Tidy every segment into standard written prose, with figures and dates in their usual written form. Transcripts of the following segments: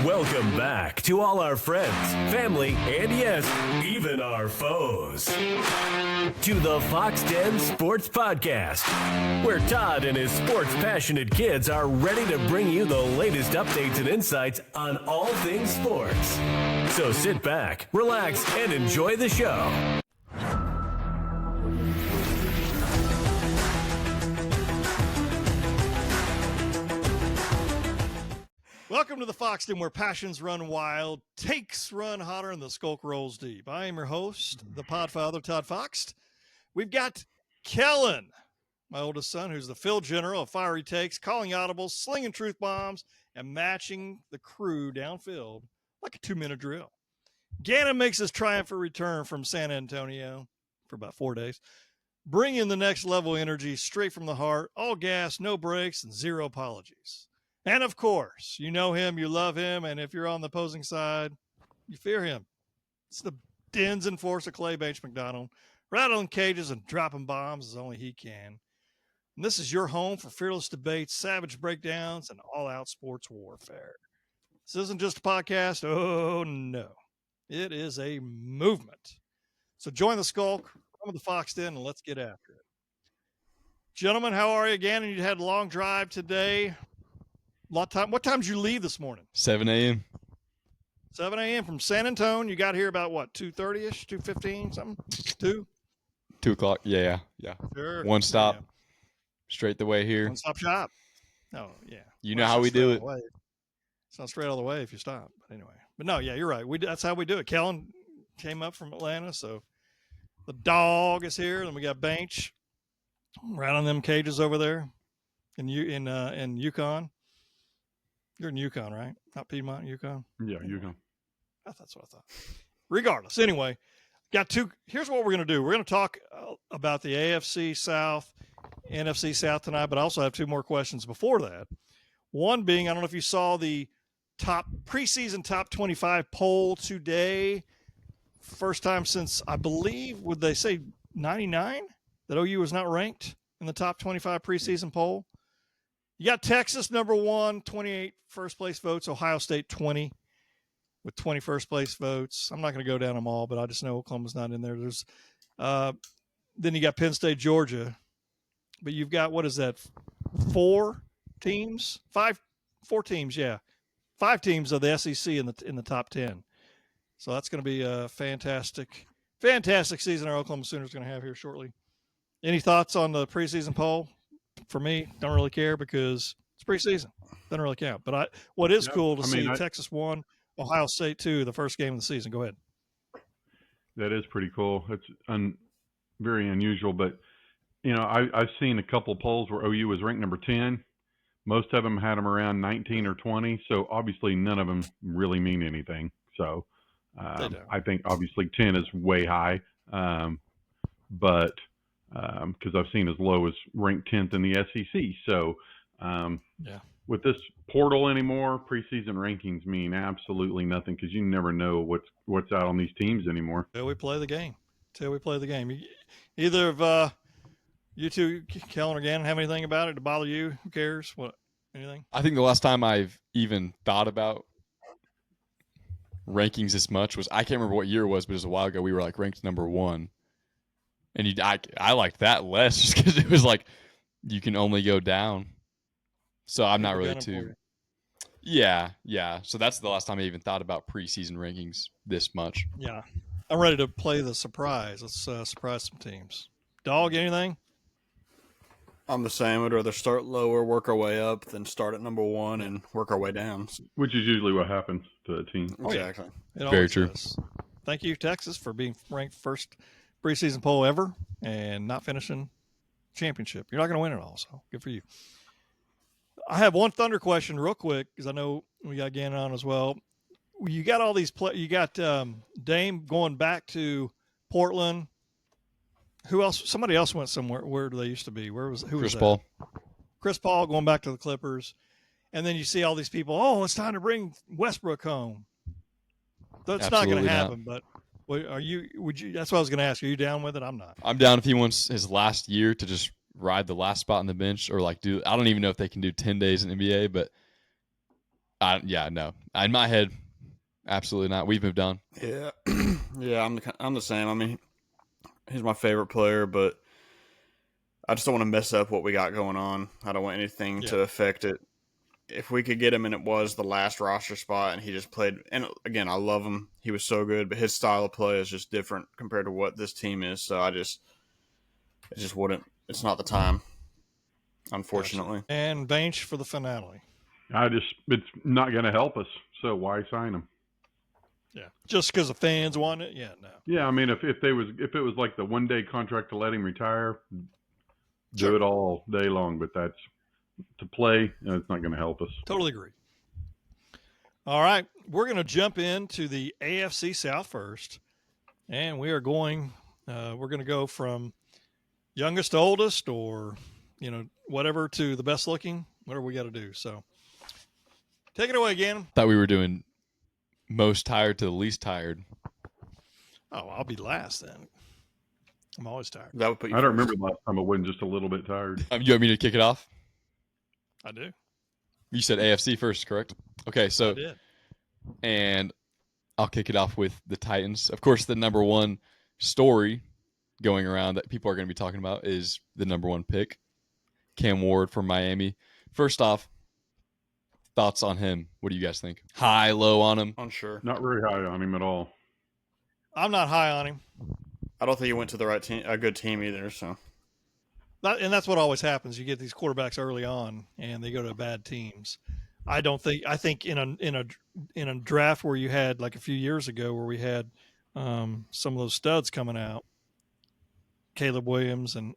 Welcome back to all our friends, family, and yes, even our foes. To the Foxx Den Sports Podcast, where Todd and his sports-passionate kids are ready to bring you the latest updates and insights on all things sports. So sit back, relax, and enjoy the show. Welcome to the Foxx Den, where passions run wild, takes run hotter, and the skulk rolls deep. I am your host, the podfather, Todd Foxx. We've got Kellen, my oldest son, who's the field general of fiery takes, calling audibles, slinging truth bombs, and matching the crew downfield like a 2-minute drill. Gannon makes his triumphant return from San Antonio for about 4 days, bringing the next level energy straight from the heart, all gas, no brakes, and zero apologies. And of course, you know him, you love him, and if you're on the opposing side, you fear him. It's the Dens and force of Clay Banche McDonald, rattling cages and dropping bombs as only he can. And this is your home for fearless debates, savage breakdowns, and all-out sports warfare. This isn't just a podcast. Oh, no. It is a movement. So join the skulk, come with the Foxx Den, and let's get after it. Gentlemen, how are you again? And you had a long drive today. What time did you leave this morning? 7 a.m. 7 a.m. from San Antonio. You got here about what, 2:30ish, 2:15, something? 2 o'clock. Yeah. Sure. One stop, Yeah. straight the way here. One stop shop. Oh, yeah. You know how we do it. It's not straight all the way if you stop. But anyway. But no, yeah, you're right. That's how we do it. Kellen came up from Atlanta, so the dog is here. Then we got Banche right on them cages over there in Yukon. You're in Yukon, right? Not Piedmont, Yukon? Yeah, Yukon. That's what I thought. Regardless, anyway, here's what we're going to do. We're going to talk about the AFC South, NFC South tonight, but I also have 2 more questions before that. One being, I don't know if you saw the preseason top 25 poll today. First time since, I believe, would they say 99? That OU was not ranked in the top 25 preseason poll. You got Texas number 1, 28 first place votes. Ohio State 20 with 20 first place votes. I'm not going to go down them all, but I just know Oklahoma's not in there. There's then you got Penn State, Georgia, but you've got, what is that? 4 teams, 4 teams. Yeah. 5 teams of the SEC in the top 10. So that's going to be a fantastic season our Oklahoma Sooners are going to have here shortly. Any thoughts on the preseason poll? For me, don't really care because it's preseason. Doesn't really count. But what is cool to see, Texas 1, Ohio State 2, the first game of the season. Go ahead. That is pretty cool. It's very unusual, but I've seen a couple of polls where OU was ranked number 10. Most of them had them around 19 or 20. So obviously none of them really mean anything. So I think obviously 10 is way high, but because I've seen as low as ranked 10th in the SEC. So with this portal anymore, preseason rankings mean absolutely nothing because you never know what's out on these teams anymore. Till we play the game. Either of you two, Kellen or Gannon, have anything about it to bother you? Who cares? What? Anything? I think the last time I've even thought about rankings this much was, I can't remember what year it was, but it was a while ago. We were like ranked number 1. And I liked that less just because it was like you can only go down. So I'm not really too. Yeah. So that's the last time I even thought about preseason rankings this much. Yeah. I'm ready to play the surprise. Let's surprise some teams. Dog, anything? I'm the same. I'd rather start lower, work our way up, than start at number 1 and work our way down. Which is usually what happens to a team. Exactly. It Very true. Is. Thank you, Texas, for being ranked first preseason poll ever and not finishing championship. You're not going to win it all, so good for you. I have one Thunder question real quick because I know we got Gannon on as well. You got all these you got Dame going back to Portland. Who else? Somebody else went somewhere. Where do they used to be? Who was that? Paul. Chris Paul going back to the Clippers. And then you see all these people, it's time to bring Westbrook home. That's not going to happen, but that's what I was going to ask. Are you down with it? I'm not. I'm down if he wants his last year to just ride the last spot on the bench or I don't even know if they can do 10 days in the NBA, but Yeah, no. In my head, absolutely not. We've moved on. Yeah, yeah, I'm the same. I mean, he's my favorite player, but I just don't want to mess up what we got going on. I don't want anything to affect it. If we could get him and it was the last roster spot and he just played, and again, I love him. He was so good, but his style of play is just different compared to what this team is. So it just wouldn't, it's not the time, unfortunately. And Banche for the finale. It's not going to help us. So why sign him? Yeah. Just because the fans want it? Yeah, no. Yeah. I mean, if it was like the 1 day contract to let him retire, do it all day long, but that's to play. It's not going to help us. Totally agree. All right. We're going to jump into the AFC South first. And we are going, we're going to go from youngest to oldest or, whatever to the best looking, whatever we got to do. So take it away again. Thought we were doing most tired to the least tired. Oh, I'll be last then. I'm always tired. That would put you I don't first. remember the last time I wasn't just a little bit tired. You want me to kick it off? I do. You said AFC first, correct? Okay, I so did. and I'll kick it off with the Titans. Of course, the number one story going around that people are going to be talking about is the number one pick, Cam Ward from Miami. First off, thoughts on him. What do you guys think? High, low on him? Unsure. Not very high on him at all. I'm not high on him. I don't think he went to the right team, a good team either. So And that's what always happens. You get these quarterbacks early on, and they go to bad teams. I think in a draft where you had like a few years ago where we had some of those studs coming out, Caleb Williams and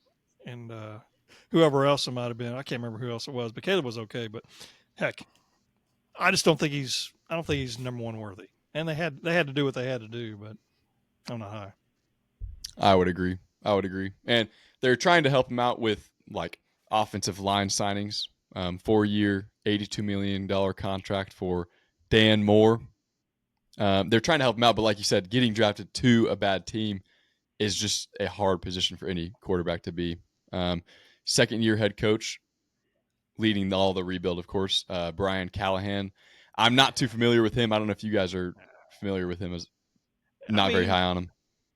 whoever else it might have been. I can't remember who else it was, but Caleb was okay. But heck, I don't think he's number one worthy. And they had to do what they had to do, but I'm not high. I would agree. And they're trying to help him out with like offensive line signings. 4-year, $82 million contract for Dan Moore. They're trying to help him out, but like you said, getting drafted to a bad team is just a hard position for any quarterback to be. Second-year head coach, leading all the rebuild, of course, Brian Callahan. I'm not too familiar with him. I don't know if you guys are familiar with him. Very high on him.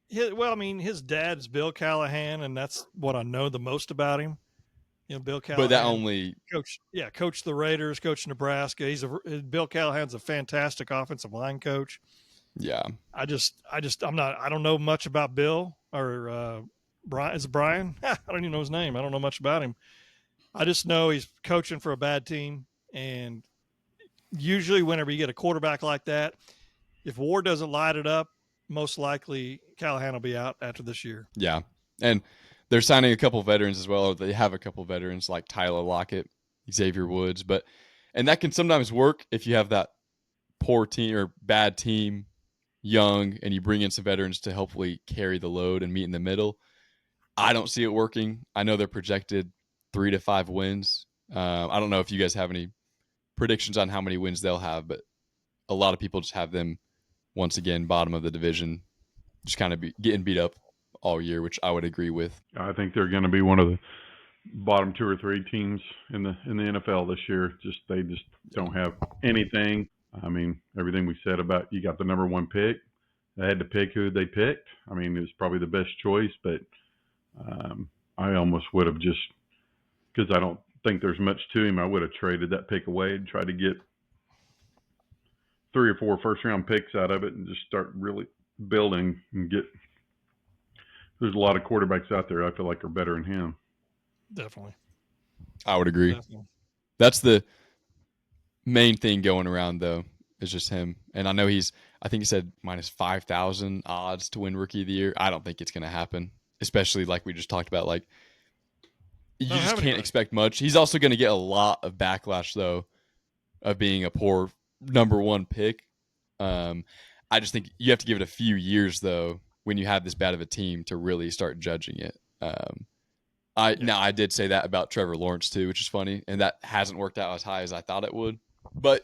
His dad's Bill Callahan, and that's what I know the most about him. Bill Callahan. But that only coached the Raiders, coached Nebraska. Bill Callahan's a fantastic offensive line coach. Yeah. I don't know much about Bill or Brian. Is it Brian? I don't even know his name. I don't know much about him. I just know he's coaching for a bad team, and usually whenever you get a quarterback like that, if Ward doesn't light it up, most likely Callahan will be out after this year. Yeah. And they're signing a couple of veterans as well. Or they have a couple of veterans like Tyler Lockett, Xavier Woods. And that can sometimes work if you have that poor team or bad team, young, and you bring in some veterans to hopefully carry the load and meet in the middle. I don't see it working. I know they're projected 3 to 5 wins. I don't know if you guys have any predictions on how many wins they'll have, but a lot of people just have them once again bottom of the division, just kind of getting beat up all year, which I would agree with. I think they're going to be one of the bottom 2 or 3 teams in the NFL this year. They just don't have anything. I mean, everything we said about you got the number one pick. They had to pick who they picked. I mean, it was probably the best choice, but I almost would have just, because I don't think there's much to him, I would have traded that pick away and tried to get 3 or 4 first-round picks out of it and just start really building and get. There's a lot of quarterbacks out there I feel like are better than him. Definitely. I would agree. Definitely. That's the main thing going around, though, is just him. And I know I think he said minus 5,000 odds to win Rookie of the Year. I don't think it's going to happen, especially like we just talked about. Like, you just can't expect much. He's also going to get a lot of backlash, though, of being a poor number one pick. I just think you have to give it a few years, though, when you have this bad of a team to really start judging it. Now I did say that about Trevor Lawrence too, which is funny, and that hasn't worked out as high as I thought it would. But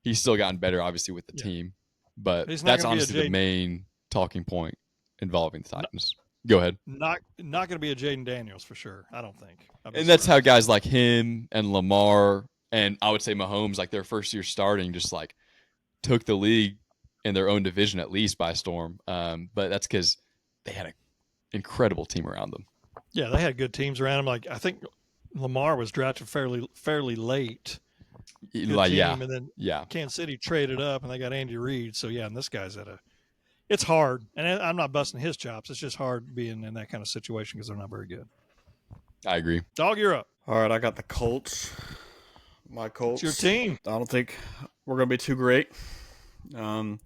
he's still gotten better, obviously, with the team. But that's honestly the main talking point involving the Titans. Go ahead. Not going to be a Jaden Daniels for sure. I don't think. And that's how guys like him and Lamar And I would say Mahomes, like their first year starting, just like took the league in their own division at least by storm. But that's because they had an incredible team around them. Yeah, they had good teams around them. Like I think Lamar was drafted fairly late. Good Like, team, and then yeah. Kansas City traded up, and they got Andy Reid. So yeah, and this guy's it's hard, and I'm not busting his chops. It's just hard being in that kind of situation because they're not very good. I agree. Dog, you're up. All right, I got the Colts. My Colts. It's your team. I don't think we're going to be too great. The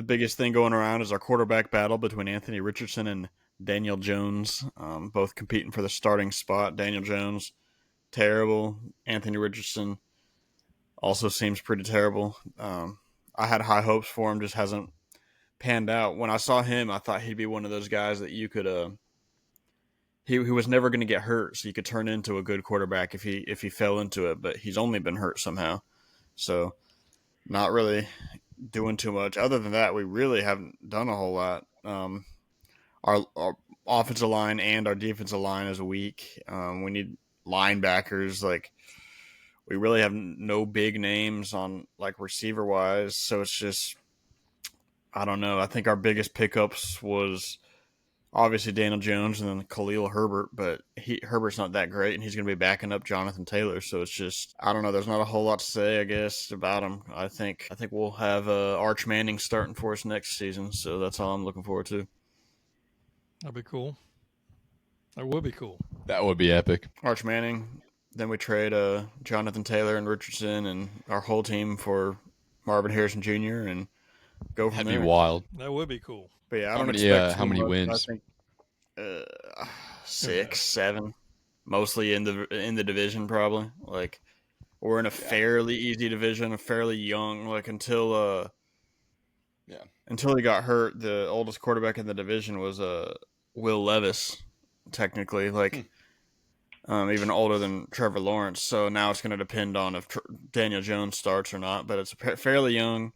biggest thing going around is our quarterback battle between Anthony Richardson and Daniel Jones, both competing for the starting spot. Daniel Jones, terrible. Anthony Richardson also seems pretty terrible. I had high hopes for him, just hasn't panned out. When I saw him, I thought he'd be one of those guys that you could he was never going to get hurt, so you could turn into a good quarterback if he fell into it, but he's only been hurt somehow. So not really doing too much. Other than that, we really haven't done a whole lot. Our offensive line and our defensive line is weak. We need linebackers. Like, we really have no big names on, like, receiver wise. So it's just, I don't know. I think our biggest pickups was obviously Daniel Jones and then Khalil Herbert, but Herbert's not that great, and he's going to be backing up Jonathan Taylor. So it's just, I don't know. There's not a whole lot to say, I guess, about him. I think we'll have Arch Manning starting for us next season. So that's all I'm looking forward to. That'd be cool. That would be cool. That would be epic. Arch Manning. Then we trade Jonathan Taylor and Richardson and our whole team for Marvin Harrison Jr. and go from That'd there. be wild. That would be cool. But yeah, I How don't many, expect how too many much. wins? I think 6, 7, mostly in the division probably. Like, we're in a fairly easy division, a fairly young. Like until he got hurt, the oldest quarterback in the division was Will Levis, technically. Like. Even older than Trevor Lawrence. So now it's going to depend on if Daniel Jones starts or not. But it's a fairly young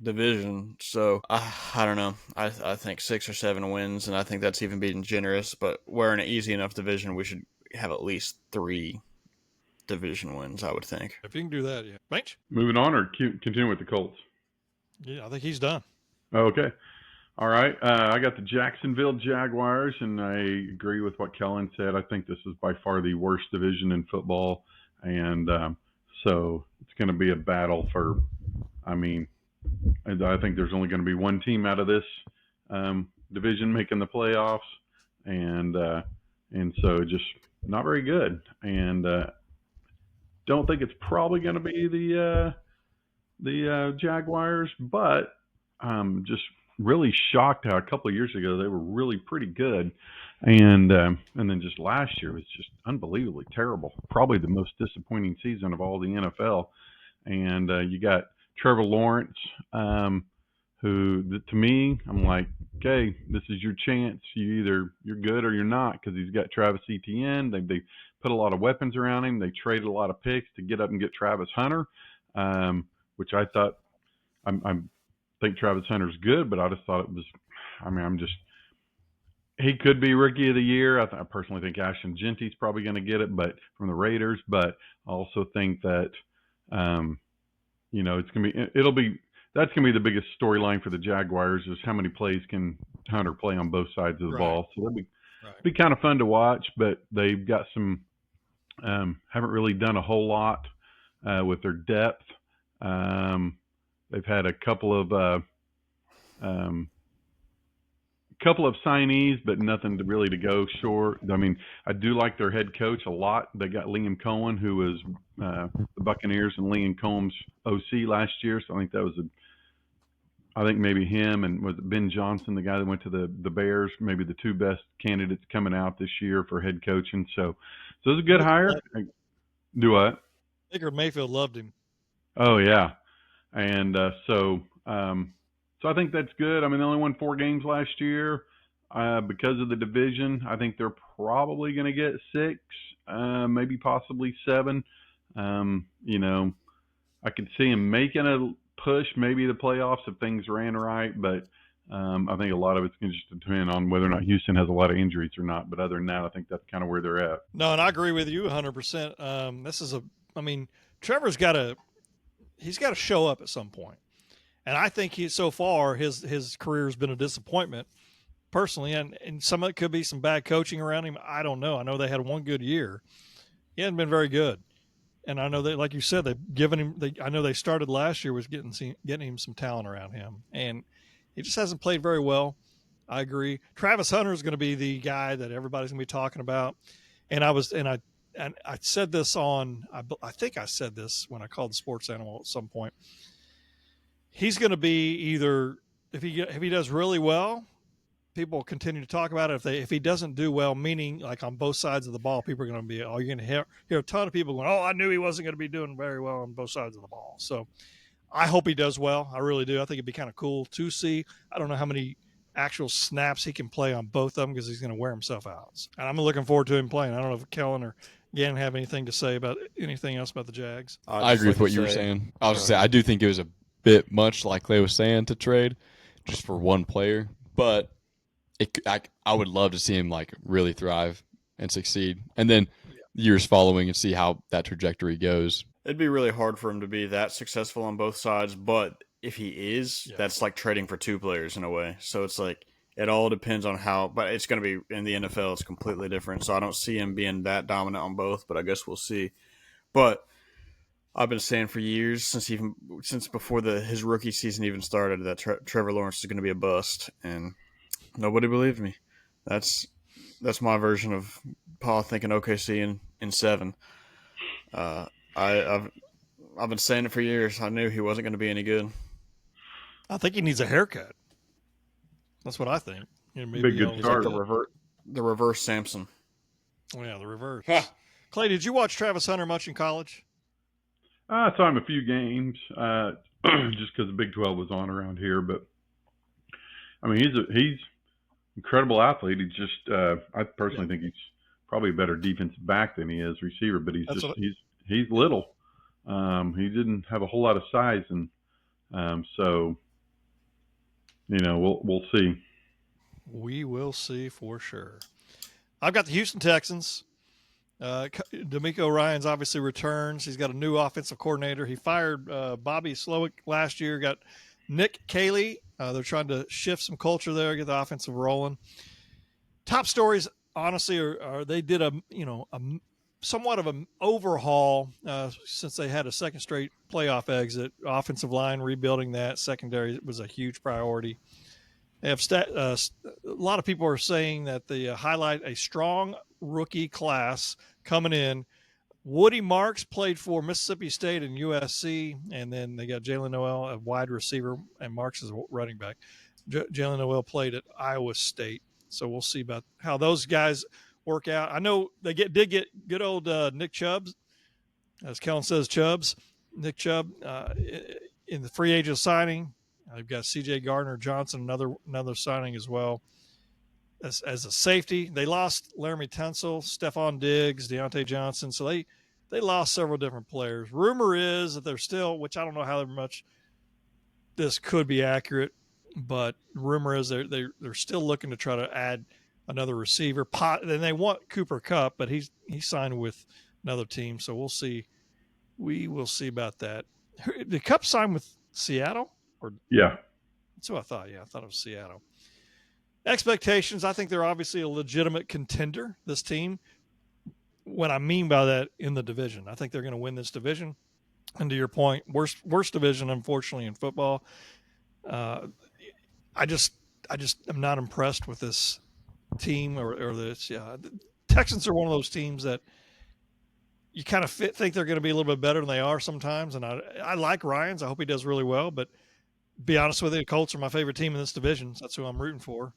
division. So I don't know. I think 6 or 7 wins, and I think that's even being generous. But we're in an easy enough division. We should have at least 3 division wins, I would think. If you can do that, yeah. Banche? Moving on or continue with the Colts? Yeah, I think he's done. Okay. All right. I got the Jacksonville Jaguars, and I agree with what Kellen said. I think this is by far the worst division in football. And so it's going to be a battle for, I think there's only going to be one team out of this division making the playoffs. And so just not very good. And don't think it's probably going to be the Jaguars, but just really shocked how a couple of years ago they were really pretty good, and then just last year was just unbelievably terrible. Probably the most disappointing season of all the NFL. And you got Trevor Lawrence, who to me, I'm like, okay, this is your chance. You're good or you're not, because he's got Travis Etienne. They put a lot of weapons around him. They traded a lot of picks to get up and get Travis Hunter, which I thought I think Travis Hunter's good, but I just thought it was, he could be Rookie of the Year. I personally think Ashton Genty's probably going to get it, but from the Raiders. But I also think that, that's going to be the biggest storyline for the Jaguars, is how many plays can Hunter play on both sides of the ball. So that'll be kind of fun to watch. But they've got some, haven't really done a whole lot with their depth. They've had a couple of signees, but nothing to go short. I do like their head coach a lot. They got Liam Cohen, who was the Buccaneers and Liam Cohen's OC last year. So I think that was I think maybe him and was it Ben Johnson, the guy that went to the Bears, maybe the 2 best candidates coming out this year for head coaching. So it was a good hire. Do what? Baker Mayfield loved him. Oh yeah. And so I think that's good. They only won 4 games last year because of the division. I think they're probably going to get 6, maybe possibly 7. I could see them making a push, maybe the playoffs if things ran right. But I think a lot of it's going to just depend on whether or not Houston has a lot of injuries or not. But other than that, I think that's kind of where they're at. No, and I agree with you 100%. This is I mean, Trevor's got to show up at some point. And I think so far his career has been a disappointment personally. And some of it could be some bad coaching around him. I don't know. I know they had one good year. He hasn't been very good. And I know that, like you said, they've given him. I know they started last year was getting him some talent around him, and he just hasn't played very well. I agree. Travis Hunter is going to be the guy that everybody's going to be talking about. And I said this on. I think I said this when I called the Sports Animal at some point. He's going to be either if he does really well, people will continue to talk about it. If he doesn't do well, meaning like on both sides of the ball, people are going to be, you're going to hear a ton of people going, I knew he wasn't going to be doing very well on both sides of the ball. So I hope he does well. I really do. I think it'd be kind of cool to see. I don't know how many actual snaps he can play on both of them because he's going to wear himself out. And I'm looking forward to him playing. I don't know if Kellen or Gannon have anything to say about anything else about the Jags. I agree with what you were saying. I was going to say, I do think it was a bit much, like Clay was saying, to trade just for one player, but I would love to see him like really thrive and succeed, and then years following and see how that trajectory goes. It'd be really hard for him to be that successful on both sides, but if he is, that's like trading for two players in a way. So it's like it all depends on how, but it's going to be in the NFL. It's completely different. So I don't see him being that dominant on both, but I guess we'll see. But I've been saying for years, since before his rookie season even started, that Trevor Lawrence is going to be a bust, and nobody believed me. That's my version of Paul thinking OKC in 7. I've been saying it for years. I knew he wasn't going to be any good. I think he needs a haircut. That's what I think. Maybe good start. The reverse Samson. Oh yeah, the reverse. Clay, did you watch Travis Hunter much in college? I saw him a few games, just because the Big 12 was on around here. But I mean, he's incredible athlete. He's just, I personally think he's probably a better defensive back than he is receiver, but he's little. He didn't have a whole lot of size, and so we'll see. We will see for sure. I've got the Houston Texans. D'Amico Ryans obviously returns. He's got a new offensive coordinator. He fired Bobby Slowick last year. Got Nick Caley. They're trying to shift some culture there, get the offensive rolling. Top stories, honestly, are they did a somewhat of an overhaul since they had a second straight playoff exit. Offensive line rebuilding that secondary was a huge priority. They have a lot of people are saying that they highlight a strong rookie class coming in. Woody Marks played for Mississippi State and USC, and then they got Jalen Noel, a wide receiver, and Marks is a running back. Jalen Noel played at Iowa State, so we'll see about how those guys work out. I know they did get good old Nick Chubb, as Kellen says, Nick Chubb in the free agent signing. They've got C.J. Gardner-Johnson, another signing as well. As a safety, they lost Laramie Tunsil, Stephon Diggs, Deontay Johnson. So they lost several different players. Rumor is that they're still, which I don't know how much this could be accurate, but rumor is they're still looking to try to add another receiver. Then they want Cooper Kupp, but he signed with another team, so we'll see. We will see about that. Did Kupp sign with Seattle? Yeah. That's what I thought. Yeah, I thought it was Seattle. Expectations, I think they're obviously a legitimate contender, this team. What I mean by that, in the division. I think they're going to win this division. And to your point, worst division, unfortunately, in football. I just am not impressed with this team or this. The Texans are one of those teams that you kind of think they're going to be a little bit better than they are sometimes. And I like Ryans. I hope he does really well. But be honest with you, the Colts are my favorite team in this division. So that's who I'm rooting for.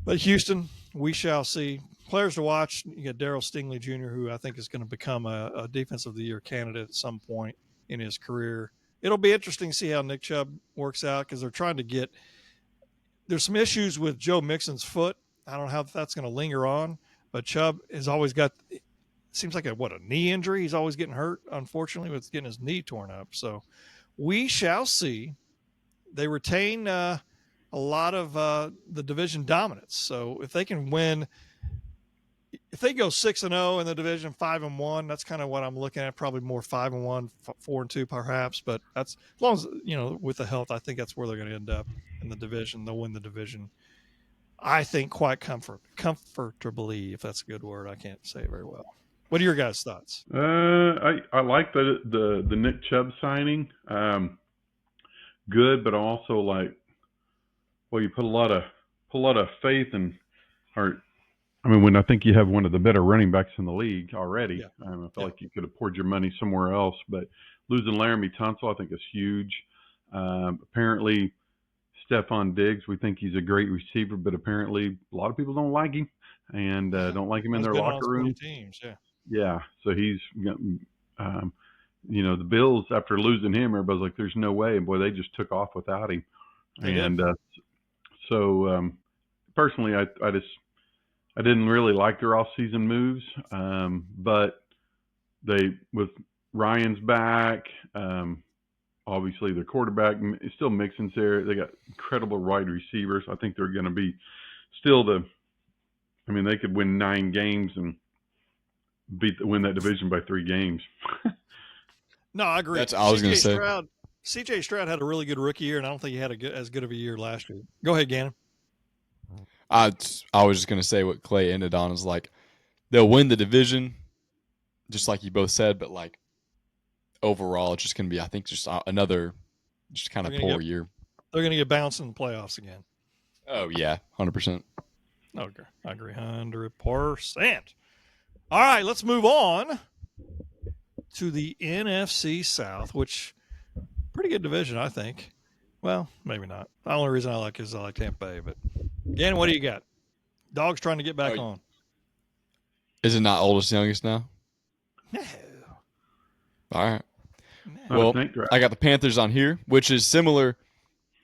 But Houston, we shall see. Players to watch, you got Darryl Stingley Jr., who I think is going to become a Defensive of the Year candidate at some point in his career. It'll be interesting to see how Nick Chubb works out because they're trying to get – there's some issues with Joe Mixon's foot. I don't know how that's going to linger on, but Chubb has always got – seems like a knee injury. He's always getting hurt, unfortunately, with getting his knee torn up. So we shall see. They retain a lot of the division dominance. So if they can win, if they go 6-0 in the division, 5-1, that's kind of what I'm looking at. Probably more 5-1, 4-2, perhaps. But that's as long as with the health, I think that's where they're going to end up in the division. They'll win the division. I think quite comfortably, if that's a good word. I can't say it very well. What are your guys' thoughts? I like the Nick Chubb signing. Good, but also like, well, you put a lot of faith in, when I think you have one of the better running backs in the league already. Yeah. I feel like you could have poured your money somewhere else, but losing Laramie Tunsil, I think, is huge. Apparently, Stephon Diggs, we think he's a great receiver, but apparently a lot of people don't like him and don't like him in their locker room. Teams, yeah. So he's, the Bills, after losing him, everybody's like, "There's no way." And boy, they just took off without him. So personally, I didn't really like their off-season moves, but with Ryan's back, obviously the quarterback is still mixing there. They got incredible wide receivers. I think they're going to be still they could win 9 games and win that division by 3 games. No, I agree. That's I was going to say. C.J. Stroud had a really good rookie year, and I don't think he had as good of a year last year. Go ahead, Gannon. I was just going to say what Clay ended on is like they'll win the division, just like you both said, but like overall it's just going to be, I think, just another just kind of poor year. They're going to get bounced in the playoffs again. Oh, yeah, 100%. Okay, I agree 100%. All right, let's move on to the NFC South, which pretty good division, I think. Well, maybe not. The only reason I like it is I like Tampa Bay. But, Gannon, what do you got? Dogs trying to get back on. Is it not oldest, youngest now? No. All right. No. Well, I got the Panthers on here, which is similar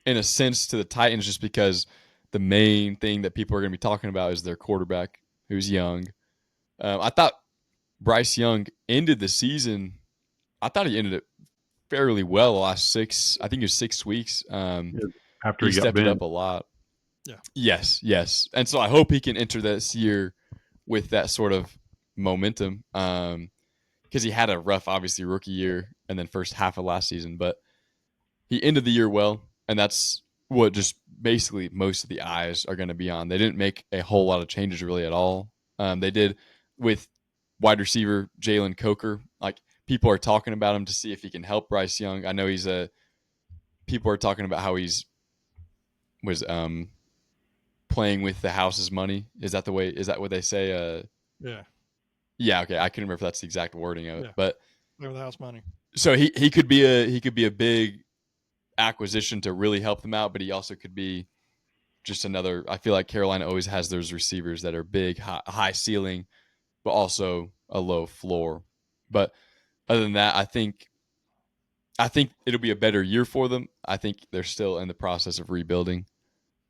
in a sense to the Titans just because the main thing that people are going to be talking about is their quarterback, who's young. I thought Bryce Young ended the season. I thought he ended it fairly well the last 6 weeks. After he got stepped bent it up a lot. Yeah. Yes. And so I hope he can enter this year with that sort of momentum because he had a rough, obviously, rookie year and then first half of last season. But he ended the year well, and that's what just basically most of the eyes are going to be on. They didn't make a whole lot of changes really at all. They did with wide receiver Jalen Coker. Like, people are talking about him to see if he can help Bryce Young. I know people are talking about how was playing with the house's money. Is that what they say? Yeah. Yeah, okay. I couldn't remember if that's the exact wording of it. Yeah. But Play with the house money. So he could be a big acquisition to really help them out, but he also could be just another. I feel like Carolina always has those receivers that are big, high ceiling, but also a low floor. But other than that, I think it'll be a better year for them. I think they're still in the process of rebuilding,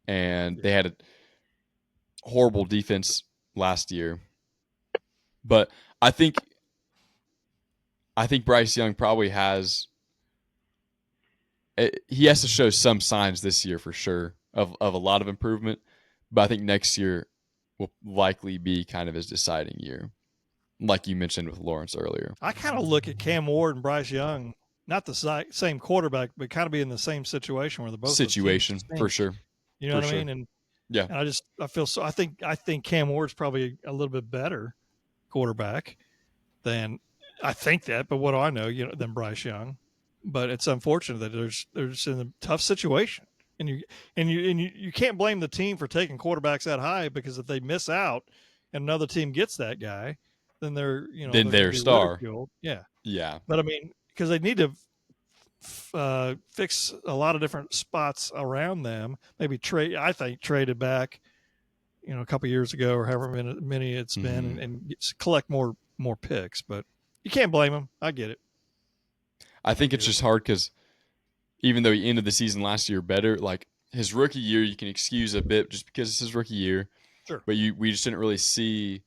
and they had a horrible defense last year. But I think Bryce Young probably has to show some signs this year for sure of a lot of improvement. But I think next year will likely be kind of his deciding year, like you mentioned with Lawrence earlier. I kind of look at Cam Ward and Bryce Young, not the same quarterback, but kind of be in the same situation where they're both situation for sure. You know what I mean? And yeah, and I feel so. I think Cam Ward's probably a little bit better quarterback than I think that. But what do I know? Than Bryce Young. But it's unfortunate that they're just in a tough situation, and you can't blame the team for taking quarterbacks that high, because if they miss out and another team gets that guy, then they're their star. Ridiculed. Yeah. But I mean, because they need to fix a lot of different spots around them. Maybe traded back, a couple years ago or however many it's been, and collect more picks. But you can't blame them. I get it. I think it's just hard because even though he ended the season last year better, like his rookie year, you can excuse a bit just because it's his rookie year. Sure. But we just didn't really see,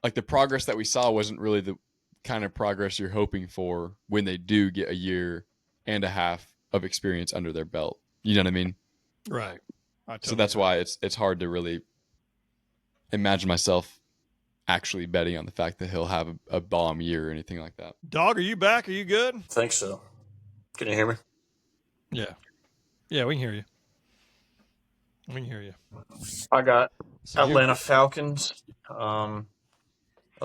like, the progress that we saw wasn't really the kind of progress you're hoping for when they do get a year and a half of experience under their belt. You know what I mean? Right. So that's why it's hard to really imagine myself actually betting on the fact that he'll have a bomb year or anything like that. Dog, are you back? Are you good? Think so. Can you hear me? Yeah. Yeah, we can hear you. We can hear you. I got So you- Atlanta Falcons. I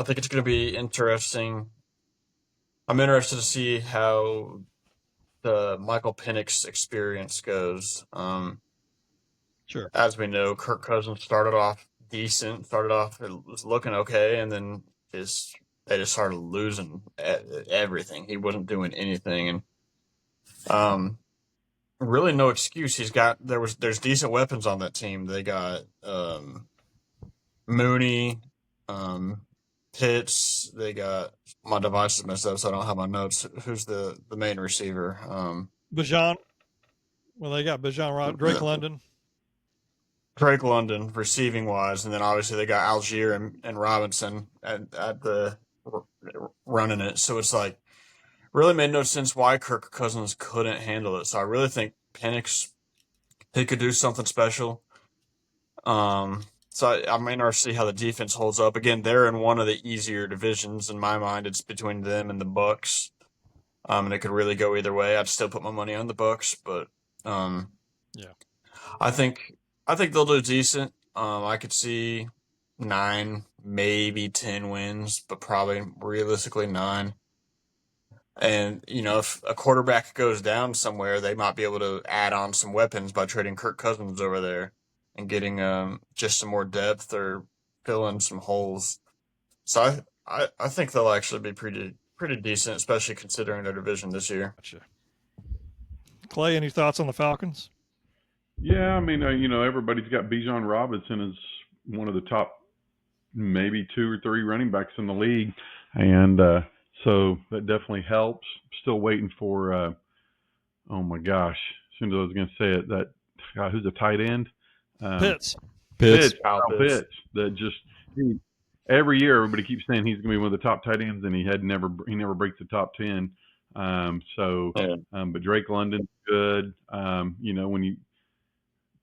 think it's going to be interesting. I'm interested to see how the Michael Penix experience goes. Sure. As we know, Kirk Cousins started off decent, it was looking okay, and then they just started losing everything. He wasn't doing anything, and really no excuse. There's decent weapons on that team. They got Mooney, Pitts. They got, my device is messed up, so I don't have my notes. Who's the main receiver? Bajan. Well, they got Bajan, Drake London. Drake London, receiving wise, and then obviously they got Algier and Robinson at the running it. So it's like really made no sense why Kirk Cousins couldn't handle it. So I really think Penix, he could do something special. So I'm interested to see how the defense holds up. Again, they're in one of the easier divisions in my mind. It's between them and the Bucks, and it could really go either way. I'd still put my money on the Bucks, but Yeah. I think they'll do decent. I could see 9, maybe 10 wins, but probably realistically 9. And, if a quarterback goes down somewhere, they might be able to add on some weapons by trading Kirk Cousins over there and getting just some more depth or fill in some holes. So I think they'll actually be pretty decent, especially considering their division this year. Gotcha. Clay, any thoughts on the Falcons? Yeah, I mean, everybody's got Bijan Robinson as one of the top maybe 2 or 3 running backs in the league. And so that definitely helps. Still waiting for, oh my gosh, as soon as I was going to say it, that guy who's a tight end. Pitts. Kyle Pitts. That just, every year everybody keeps saying he's going to be one of the top tight ends, and he never breaks the top 10. But Drake London's good. When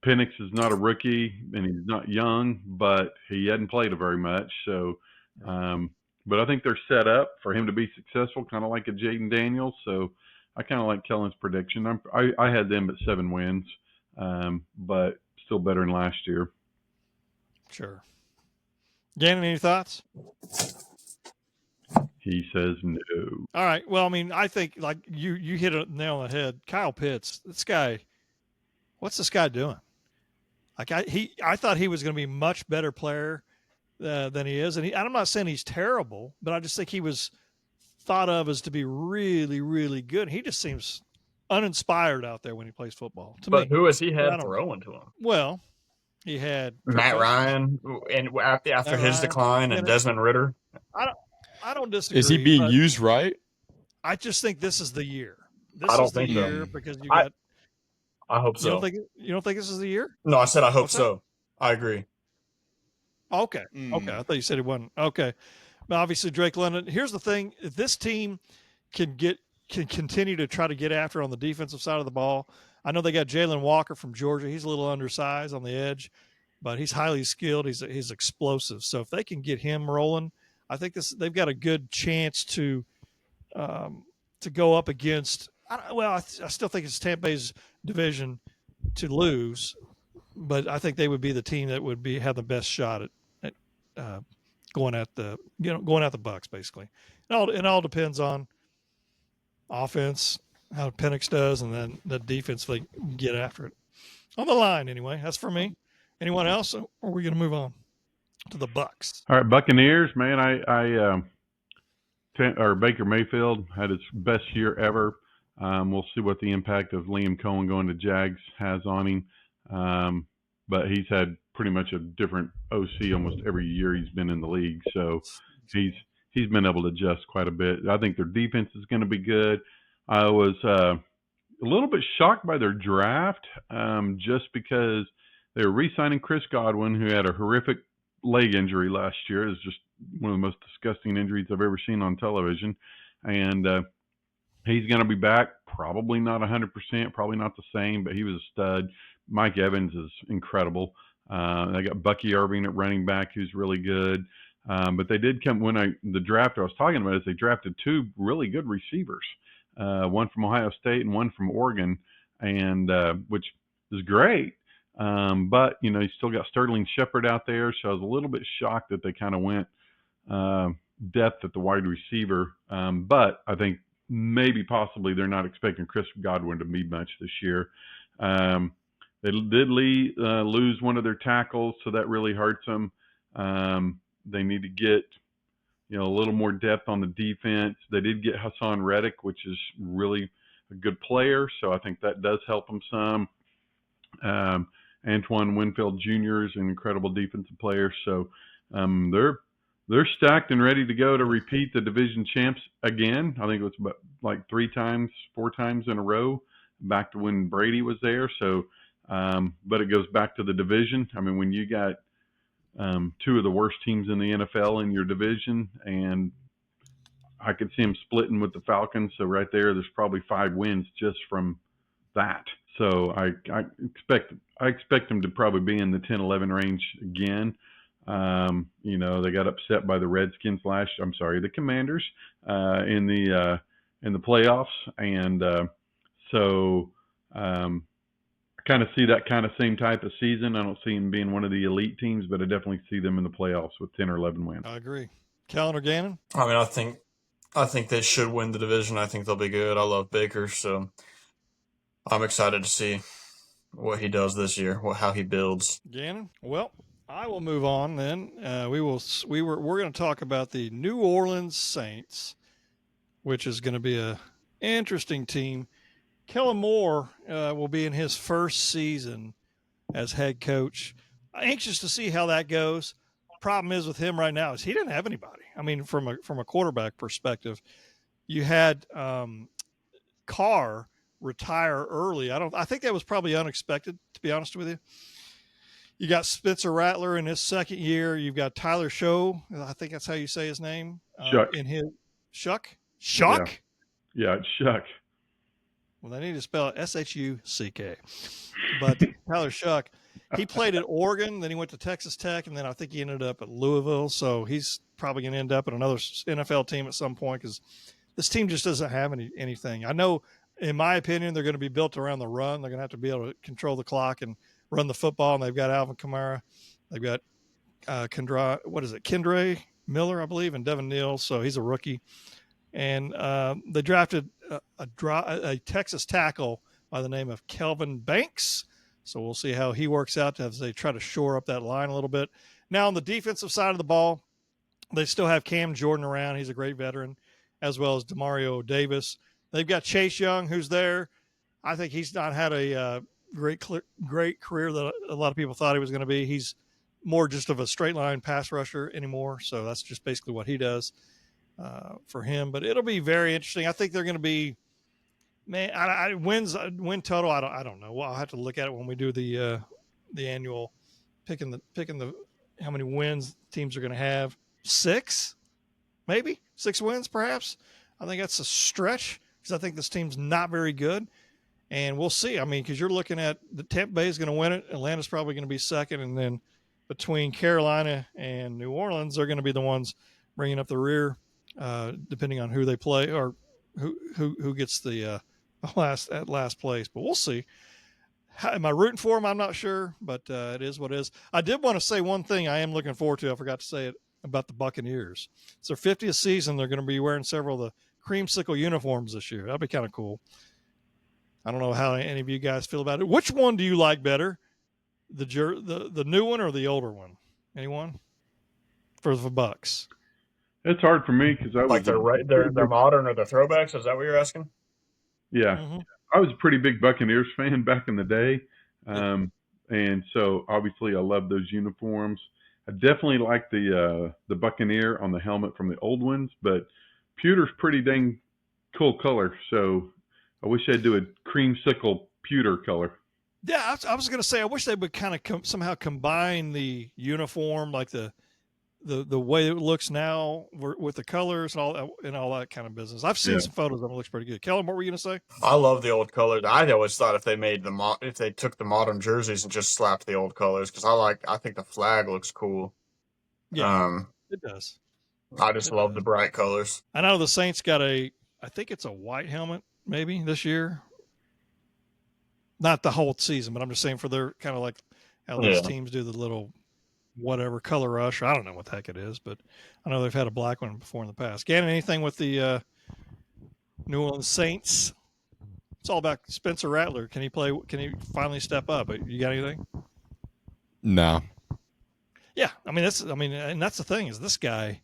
Penix is not a rookie and he's not young, but he hadn't played very much. So, but I think they're set up for him to be successful, kind of like a Jaden Daniels. So I kind of like Kellen's prediction. I had them at 7 wins, but still better than last year. Sure. Gannon, any thoughts? He says no. All right. Well, I mean, I think like you hit a nail on the head. Kyle Pitts, this guy, what's this guy doing? Like I thought he was going to be a much better player than he is, and I'm not saying he's terrible, but I just think he was thought of as to be really, really good. He just seems uninspired out there when he plays football. But who has he had throwing to him? Well, he had Matt Ryan, and after his decline, and Desmond Ridder. I don't disagree. Is he being used right? I just think this is the year. This I don't is the think year so. because you got. I hope so. You don't think this is the year? No, I said I hope What's so. I agree. Okay. Okay. I thought you said it wasn't. Okay. But obviously Drake London. Here's the thing. If this team can continue to try to get after on the defensive side of the ball. I know they got Jalen Walker from Georgia. He's a little undersized on the edge, but he's highly skilled. He's explosive. So if they can get him rolling, I think they've got a good chance to go up against. I still think it's Tampa Bay's division to lose, but I think they would be the team that would have the best shot at going at the Bucks basically. It all depends on offense, how Penix does, and then the defense, they get after it. On the line, anyway. That's for me. Anyone else, or are we going to move on to the Bucks? All right, Buccaneers, man. Baker Mayfield had his best year ever. We'll see what the impact of Liam Cohen going to Jags has on him. But he's had pretty much a different OC almost every year he's been in the league. So he's been able to adjust quite a bit. I think their defense is going to be good. I was a little bit shocked by their draft just because they were re-signing Chris Godwin, who had a horrific leg injury last year. It was just one of the most disgusting injuries I've ever seen on television. And he's going to be back, probably not 100%, probably not the same, but he was a stud. Mike Evans is incredible. They got Bucky Irving at running back, who's really good. But they did come the draft I was talking about is they drafted 2 really good receivers, one from Ohio State and one from Oregon, and which is great. But you still got Sterling Shepard out there, so I was a little bit shocked that they kind of went depth at the wide receiver. But I think maybe possibly they're not expecting Chris Godwin to be much this year. They did lose one of their tackles, so that really hurts them. They need to get a little more depth on the defense. They did get Hassan Reddick, which is really a good player, so I think that does help them some. Antoine Winfield Jr. is an incredible defensive player, so they're stacked and ready to go to repeat the division champs again. I think it was about like 4 times in a row, back to when Brady was there. So, but it goes back to the division. I mean, when you got 2 of the worst teams in the NFL in your division, and I could see them splitting with the Falcons. So right there's probably 5 wins just from that. So I expect them to probably be in the 10-11 range again. They got upset by the Redskins the Commanders in the playoffs, and so I kind of see that kind of same type of season. I don't see them being one of the elite teams, but I definitely see them in the playoffs with 10 or 11 wins. I agree. Kellen or Gannon? I mean, I think they should win the division. I think they'll be good. I love Baker, so I'm excited to see what he does this year, how he builds. Gannon? Well, I will move on then. We're going to talk about the New Orleans Saints, which is going to be a interesting team. Kellen Moore will be in his first season as head coach. Anxious to see how that goes. Problem is with him right now is he didn't have anybody. I mean, from a quarterback perspective, you had Carr retire early. I think that was probably unexpected, to be honest with you. You got Spencer Rattler in his second year. You've got Tyler Show. I think that's how you say his name. Shuck. In his Shuck? Shuck? Yeah, it's Shuck. Well, they need to spell it S-H-U-C-K. But Tyler Shuck, he played at Oregon, then he went to Texas Tech, and then I think he ended up at Louisville. So he's probably going to end up at another NFL team at some point because this team just doesn't have anything. I know, in my opinion, they're going to be built around the run. They're going to have to be able to control the clock and run the football, and they've got Alvin Kamara. They've got Kendre Miller, I believe, and Devin Neal, so he's a rookie. And they drafted a Texas tackle by the name of Kelvin Banks, so we'll see how he works out as they try to shore up that line a little bit. Now, on the defensive side of the ball, they still have Cam Jordan around. He's a great veteran, as well as Demario Davis. They've got Chase Young, who's there. I think he's not had a great career that a lot of people thought he was going to be. He's more just of a straight line pass rusher anymore. So that's just basically what he does for him. But it'll be very interesting. I think they're going to be, win total. I don't know. Well, I'll have to look at it when we do the annual picking the how many wins teams are going to have. 6, maybe 6 wins, perhaps. I think that's a stretch because I think this team's not very good. And we'll see. I mean, because you're looking at the Tampa Bay is going to win it. Atlanta's probably going to be second. And then between Carolina and New Orleans, they're going to be the ones bringing up the rear, depending on who they play or who gets the last place. But we'll see. Am I rooting for them? I'm not sure, but it is what it is. I did want to say one thing I am looking forward to. I forgot to say it about the Buccaneers. It's their 50th season. They're going to be wearing several of the creamsicle uniforms this year. That'll be kind of cool. I don't know how any of you guys feel about it. Which one do you like better, the new one or the older one? Anyone? For the Bucks. It's hard for me because they're modern or they're throwbacks. Is that what you're asking? Yeah, I was a pretty big Buccaneers fan back in the day, and so obviously I love those uniforms. I definitely like the Buccaneer on the helmet from the old ones, but pewter's pretty dang cool color, so I wish they'd do a creamsicle pewter color. Yeah, I was going to say I wish they would kind of somehow combine the uniform, like the way it looks now with the colors and all that kind of business. I've seen some photos of it. It looks pretty good. Kellen, what were you going to say? I love the old colors. I always thought if they took the modern jerseys and just slapped the old colors, because I think the flag looks cool. Yeah. It does. I just love the bright colors. I know the Saints got I think it's a white helmet maybe this year. Not the whole season, but I'm just saying for their kind of like how these teams do the little whatever color rush. I don't know what the heck it is, but I know they've had a black one before in the past. Gannon, anything with the New Orleans Saints? It's all about Spencer Rattler. Can he play? Can he finally step up? You got anything? No. Yeah, and that's the thing is this guy,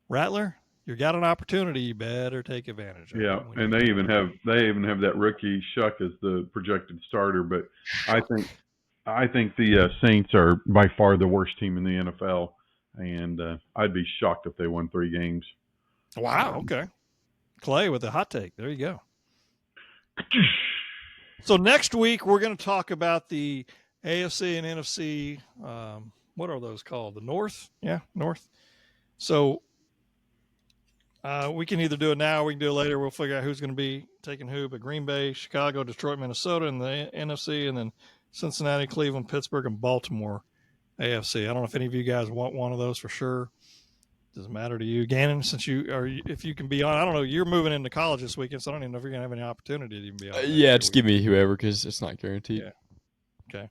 Rattler. You got an opportunity. You better take advantage of it. Yeah, and they even have that rookie Shuck as the projected starter. But I think the Saints are by far the worst team in the NFL, and I'd be shocked if they won 3 games. Wow. Okay. Clay with a hot take. There you go. So next week we're going to talk about the AFC and NFC. What are those called? The North? Yeah, North. So we can either do it now or we can do it later. We'll figure out who's going to be taking who. But Green Bay, Chicago, Detroit, Minnesota in the NFC, and then Cincinnati, Cleveland, Pittsburgh, and Baltimore AFC. I don't know if any of you guys want one of those for sure. Doesn't matter to you, Gannon, since if you can be on. I don't know. You're moving into college this weekend, so I don't even know if you're going to have any opportunity to even be on. Yeah, just give me whoever because it's not guaranteed. Yeah. Okay.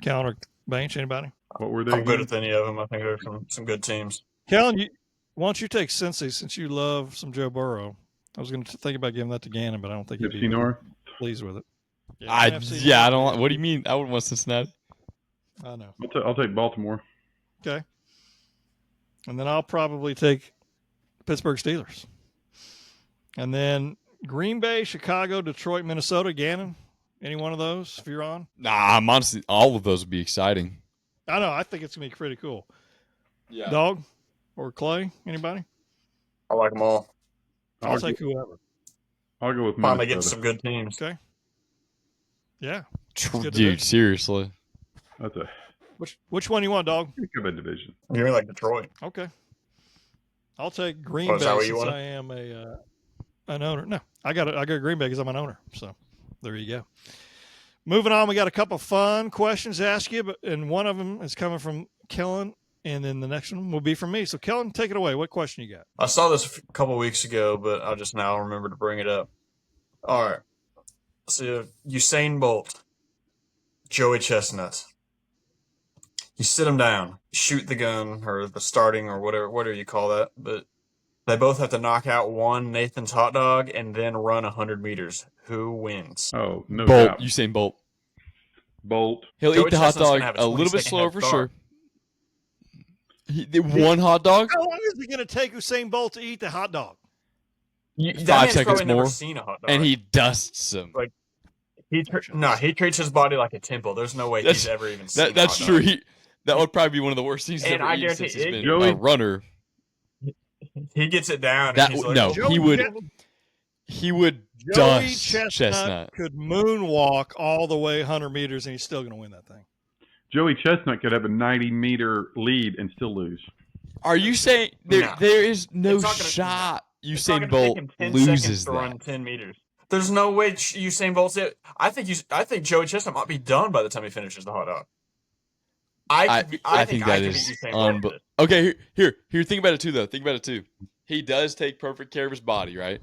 Kellen or Banche, anybody? What were they? I'm good with any of them. I think there's some good teams. Kellen, why don't you take Cincy since you love some Joe Burrow? I was going to think about giving that to Gannon, but I don't think he'd be North? pleased with it. I don't. What do you mean? I wouldn't want Cincinnati. I know. I'll take Baltimore. Okay. And then I'll probably take Pittsburgh Steelers. And then Green Bay, Chicago, Detroit, Minnesota. Gannon, any one of those if you're on? Nah, I'm honestly, all of those would be exciting. I know. I think it's going to be pretty cool. Yeah. Dog or Clay? Anybody? I like them all. I'll take whoever. I'll go with Finally Minnesota. getting some good teams. Okay. Yeah. Dude, seriously. That's a Which one you want, Dog? good division. Give me like Detroit. Okay. I'll take Green Oh, is that Bay what you since want? I am an owner. No, I got Green Bay because I'm an owner. So there you go. Moving on, we got a couple fun questions to ask you, and one of them is coming from Kellen, and then the next one will be from me. So Kellen, take it away. What question you got? I saw this a couple weeks ago, but I just now remember to bring it up. All right. So Usain Bolt, Joey Chestnut. You sit them down, shoot the gun or the starting or whatever you call that, but they both have to knock out one Nathan's hot dog and then run 100 meters. Who wins? Oh, no Bolt. doubt. Usain Bolt. Bolt. He'll Joey eat the hot Chestnut's dog gonna have a a little bit 20-second slower head for start. sure. One hot dog? How long is it going to take Usain Bolt to eat the hot dog? That 5 man's seconds probably never more, seen a hot dog. and he dusts them. Like, he treats his body like a temple. There's no way he's ever even seen That's a hot true. dog. That would probably be one of the worst things he's And ever I eaten guarantee since he's been Joey- a runner. He gets it down. That and he's like, no, "Oh, he would Joey dust Chestnut Chestnut. could moonwalk all the way 100 meters, and he's still going to win that thing. Joey Chestnut could have a 90-meter lead and still lose. Are you saying No. there is no It's not gonna- shot It's not Usain gonna take Bolt him 10 seconds loses to run that? 10 meters. There's no way Usain Bolt's it. I think Joey Chestnut might be done by the time he finishes the hot dog. I think that I could is beat Usain Bolt. unbelievable. Okay, here. Think about it too, though. Think about it too. He does take perfect care of his body, right?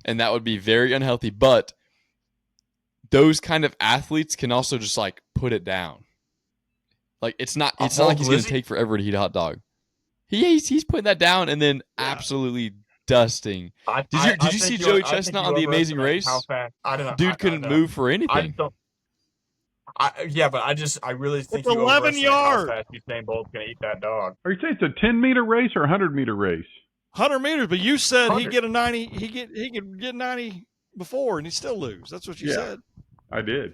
And that would be very unhealthy. But those kind of athletes can also just like put it down. Like it's not like he's going to take forever to eat a hot dog. He's putting that down and then absolutely dusting. Did you see Joey Chestnut on The Amazing Race? How fast? I don't know. Dude couldn't move for anything. I really think It's 11 overestimate yards. how fast Usain Bolt's gonna eat that dog. Are you saying it's a 10-meter race or a 100-meter race? 100 meters, but you said 100. he'd get a 90. He could get 90 before, and he'd still lose. That's what you said. I did.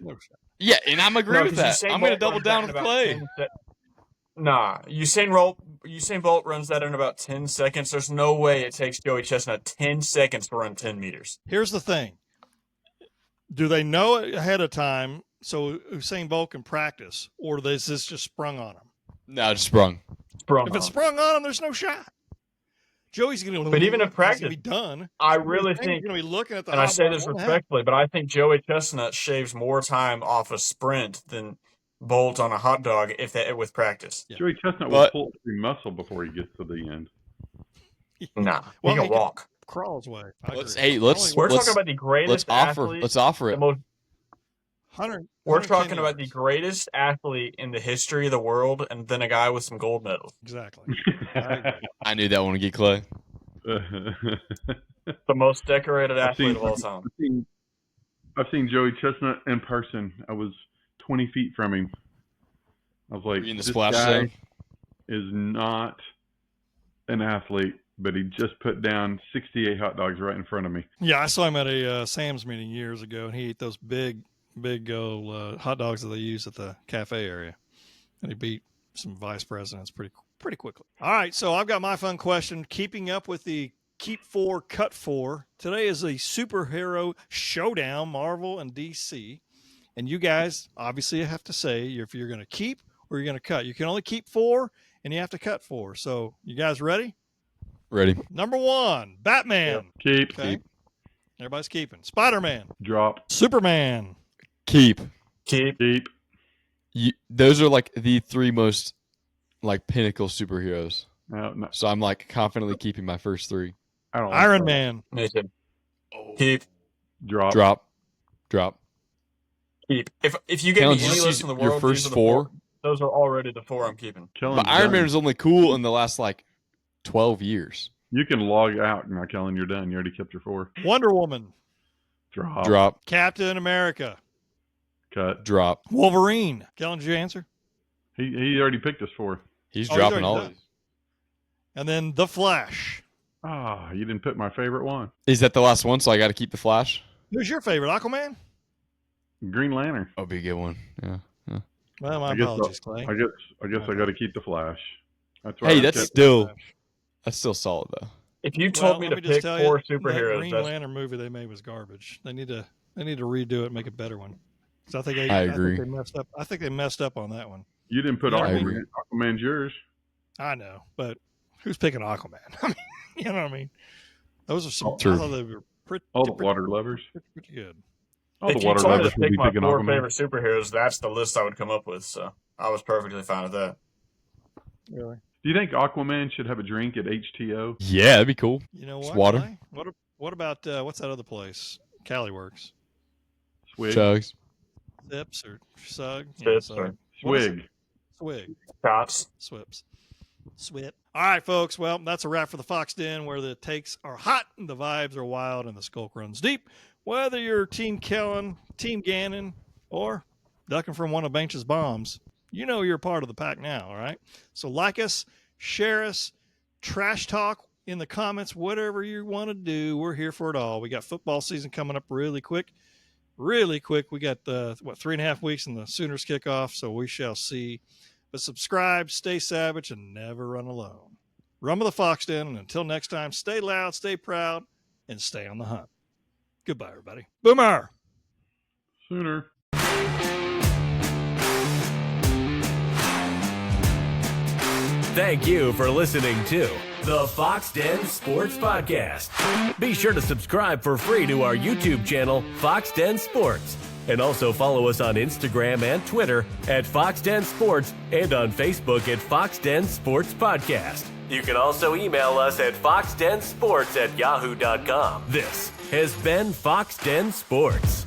Yeah, and I'm agreeing with that. Usain I'm going to Bolt double runs down that with in Clay. about 10 Nah, Usain Bolt runs that in about 10 seconds. There's no way it takes Joey Chestnut 10 seconds to run 10 meters. Here's the thing. Do they know it ahead of time so Usain Bolt can practice, or is this just sprung on him? No, just sprung. If it's sprung on him, there's no shot. Joey's going to But even if practice, be done. I really He's think, going to be looking at the and I hot say dog this going, respectfully, but I think Joey Chestnut shaves more time off a sprint than Bolt on a hot dog with practice. Yeah. Joey Chestnut will But- pull through muscle before he gets to the end. Nah, Well, he he can walk. Crawl his way. We're talking about the greatest athlete. Let's offer it. The most, 100. we're 110 talking about the yards. greatest athlete in the history of the world, and then a guy with some gold medals. Exactly. I agree. I knew that one would get Clay. The most decorated athlete of all time. I've seen Joey Chestnut in person. I was 20 feet from him. I was like, Were you in the this splash guy zone? is not an athlete, but he just put down 68 hot dogs right in front of me. Yeah, I saw him at a Sam's meeting years ago, and he ate those big hot dogs that they use at the cafe area, and he beat some vice presidents pretty quickly. All right, so I've got my fun question. Keeping up with the Keep 4, Cut 4. Today is a superhero showdown, Marvel and DC, and you guys obviously have to say if you're going to keep or you're going to cut. You can only keep 4, and you have to cut 4. So you guys ready? Ready. Number 1, Batman. Keep. Okay. Everybody's keeping. Spider-Man. Drop. Superman. Keep. Keep. Those are like the 3 most like pinnacle superheroes. No, So I'm like confidently keeping my first 3. I don't like Iron that. Man. Me too. Keep. Drop. Drop. Keep. If you give Kellen, me did any you list see in the your world, first these are the 4? Those are already the 4 I'm keeping. Kellen's But Iron done. Man was only cool in the last like 12 years. You can log out now, Kellen. You're done. You already kept your 4. Wonder Woman. Drop. Captain America. Cut. Drop. Wolverine. Kellen, did you answer? He already picked us 4. He's Oh, he's dropping already all done. of these. And then The Flash. You didn't put my favorite one. Is that the last one? So I got to keep the Flash? Who's your favorite, Aquaman? Green Lantern. Oh, be a good one. Yeah. Well, my I guess apologies, Clay. I guess I got to keep the Flash. That's Hey, I that's kept- still solid though. If you told me let to just pick tell 4 you, that superheroes, Green that's Lantern movie they made was garbage. They need to redo it and make a better one. So I think I agree. think they messed up. I think they messed up on that one. You didn't put I Aquaman. agree. Aquaman's yours. I know, but who's picking Aquaman? I mean, you know what I mean? Those are some. True. I thought they were pretty. All the water lovers. Pretty good. All if the you water told me lovers to will be pick my picking 4 Aquaman. favorite superheroes, that's the list I would come up with. So I was perfectly fine with that. Really? Do you think Aquaman should have a drink at HTO? Yeah, that'd be cool. You know It's what? water. Clay? What about what's that other place? Cali Works. Swig. Chugs. Sips or Sug? Sips Sug. or What is it? Swig. Swig. Shots. Swips. Swip. All right, folks. Well, that's a wrap for the Foxx Den, where the takes are hot, and the vibes are wild, and the skulk runs deep. Whether you're Team Kellen, Team Gannon, or ducking from one of Banche's bombs, you know you're part of the pack now, all right? So like us, share us, trash talk in the comments, whatever you want to do. We're here for it all. We got football season coming up really quick. Really quick. We got, 3.5 weeks and the Sooners kickoff, so we shall see. But subscribe, stay savage, and never run alone. Run with the Foxx Den, and until next time, stay loud, stay proud, and stay on the hunt. Goodbye, everybody. Boomer! Sooner. Thank you for listening to the Foxx Den Sports Podcast. Be sure to subscribe for free to our YouTube channel, Foxx Den Sports. And also follow us on Instagram and Twitter at Foxx Den Sports and on Facebook at Foxx Den Sports Podcast. You can also email us at foxdensports@yahoo.com. This has been Foxx Den Sports.